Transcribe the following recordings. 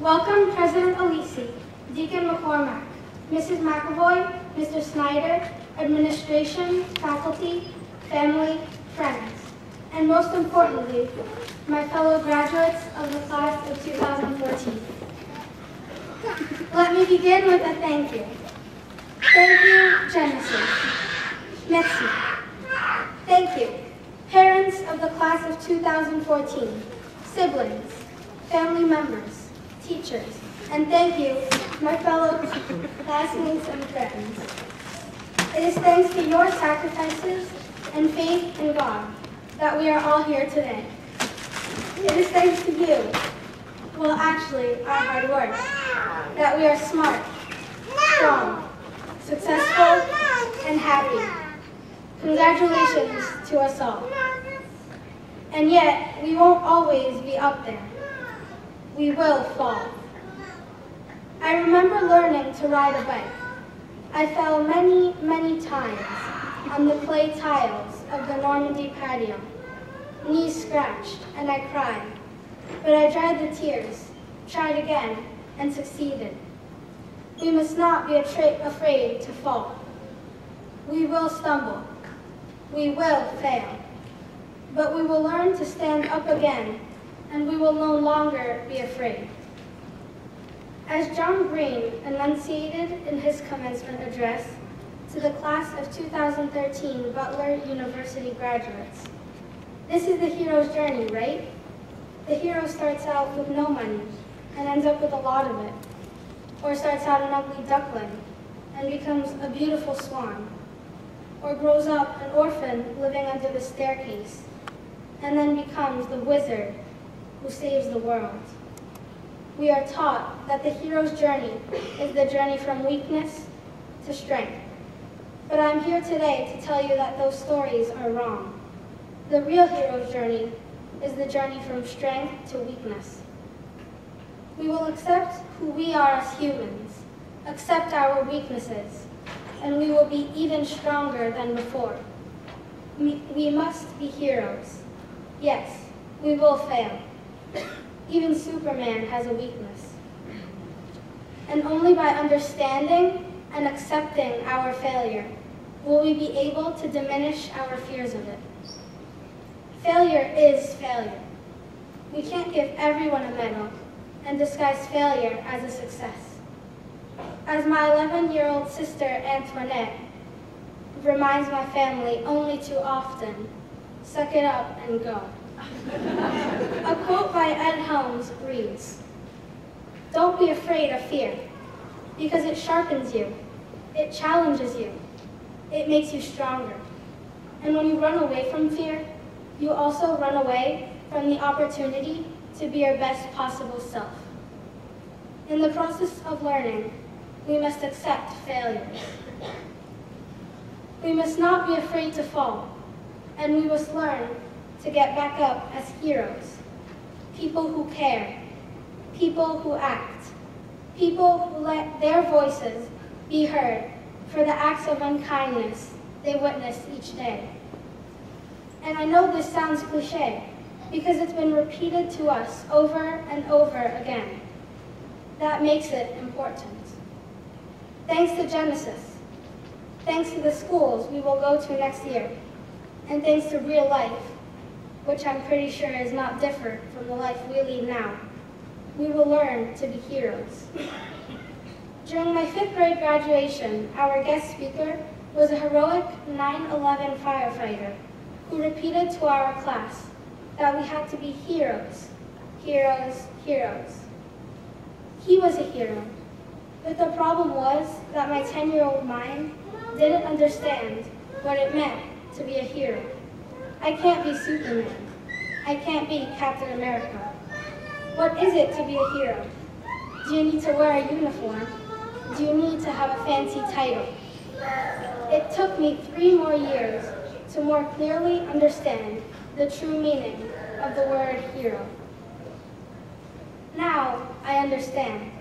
Welcome President Alisi, Deacon McCormack, Mrs. McAvoy, Mr. Snyder, administration, faculty, family, friends, and most importantly, my fellow graduates of the class of 2014. Let me begin with a thank you. Thank you, Genesis. Merci. Thank you, parents of the class of 2014, siblings, family members, teachers, and thank you, my fellow classmates and friends. It is thanks to your sacrifices and faith in God that we are all here today. It is thanks to you, well actually our hard work, that we are smart, strong, successful, and happy. Congratulations to us all. And yet, we won't always be up there. We will fall. I remember learning to ride a bike. I fell many, many times on the clay tiles of the Normandy patio. Knees scratched, and I cried. But I dried the tears, tried again, and succeeded. We must not be afraid to fall. We will stumble. We will fail. But we will learn to stand up again, and we will no longer be afraid. As John Green enunciated in his commencement address to the class of 2013 Butler University graduates, this is the hero's journey, right? The hero starts out with no money and ends up with a lot of it, or starts out an ugly duckling and becomes a beautiful swan, or grows up an orphan living under the staircase and then becomes the wizard who saves the world. We are taught that the hero's journey is the journey from weakness to strength. But I'm here today to tell you that those stories are wrong. The real hero's journey is the journey from strength to weakness. We will accept who we are as humans, accept our weaknesses, and we will be even stronger than before. We must be heroes. Yes, we will fail. Even Superman has a weakness. And only by understanding and accepting our failure will we be able to diminish our fears of it. Failure is failure. We can't give everyone a medal and disguise failure as a success. As my 11-year-old sister Antoinette reminds my family only too often, suck it up and go. A quote by Ed Helms reads, "Don't be afraid of fear, because it sharpens you, it challenges you, it makes you stronger. And when you run away from fear, you also run away from the opportunity to be your best possible self." In the process of learning, we must accept failures. We must not be afraid to fall, and we must learn to get back up as heroes, people who care, people who act, people who let their voices be heard for the acts of unkindness they witness each day. And I know this sounds cliche, because it's been repeated to us over and over again. That makes it important. Thanks to Genesis, thanks to the schools we will go to next year, and thanks to real life, which I'm pretty sure is not different from the life we lead now, we will learn to be heroes. During my 5th grade graduation, our guest speaker was a heroic 9/11 firefighter who repeated to our class that we had to be heroes, heroes, heroes. He was a hero, but the problem was that my 10-year-old mind didn't understand what it meant to be a hero. I can't be Superman. I can't be Captain America. What is it to be a hero? Do you need to wear a uniform? Do you need to have a fancy title? It took me 3 more years to more clearly understand the true meaning of the word hero. Now I understand,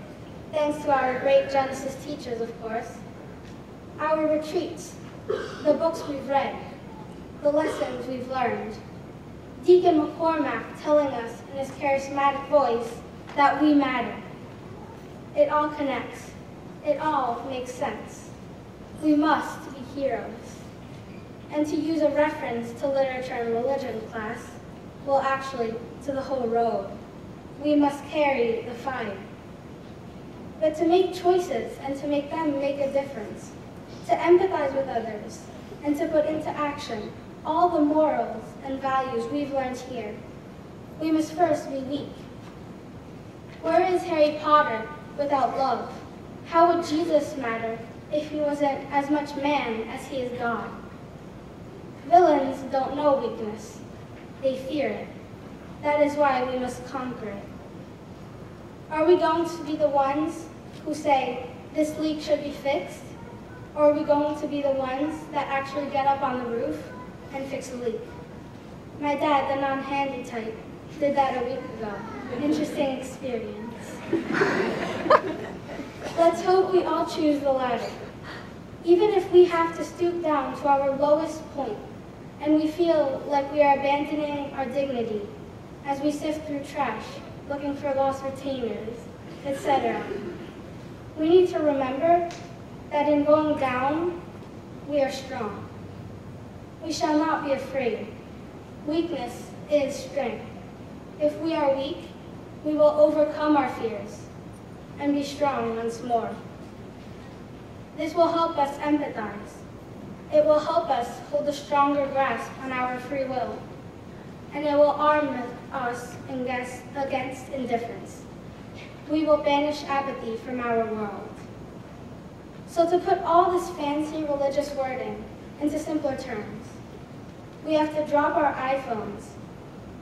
thanks to our great Genesis teachers, of course. Our retreats, the books we've read, the lessons we've learned. Deacon McCormack telling us in his charismatic voice that we matter. It all connects. It all makes sense. We must be heroes. And to use a reference to literature and religion class, well, actually, to the whole road, we must carry the fire. But to make choices and to make them make a difference, to empathize with others, and to put into action all the morals and values we've learned here, we must first be weak. Where is Harry Potter without love? How would Jesus matter if he wasn't as much man as he is God? Villains don't know weakness. They fear it. That is why we must conquer it. Are we going to be the ones who say, this leak should be fixed? Or are we going to be the ones that actually get up on the roof and fix the leak? My dad, the non-handy type, did that a week ago. Interesting experience. Let's hope we all choose the latter. Even if we have to stoop down to our lowest point, and we feel like we are abandoning our dignity as we sift through trash, looking for lost retainers, etc. We need to remember that in going down, we are strong. We shall not be afraid. Weakness is strength. If we are weak, we will overcome our fears and be strong once more. This will help us empathize. It will help us hold a stronger grasp on our free will, and it will arm us against indifference. We will banish apathy from our world. So to put all this fancy religious wording into simpler terms, we have to drop our iPhones,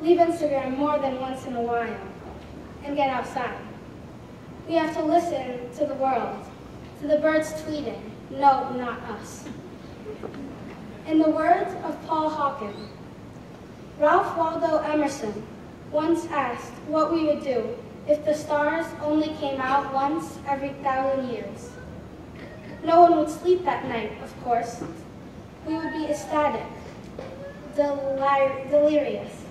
leave Instagram more than once in a while, and get outside. We have to listen to the world, to the birds tweeting, no, not us. In the words of Paul Hawken, Ralph Waldo Emerson once asked what we would do if the stars only came out once every 1,000 years. No one would sleep that night, of course. We would be ecstatic, delirious,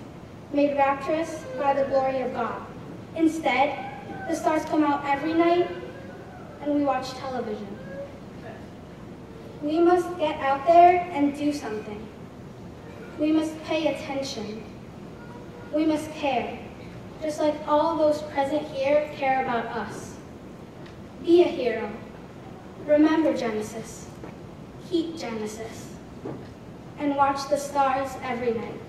made rapturous by the glory of God. Instead, the stars come out every night, and we watch television. We must get out there and do something. We must pay attention. We must care, just like all those present here care about us. Be a hero. Remember Genesis. Keep Genesis. And watch the stars every night.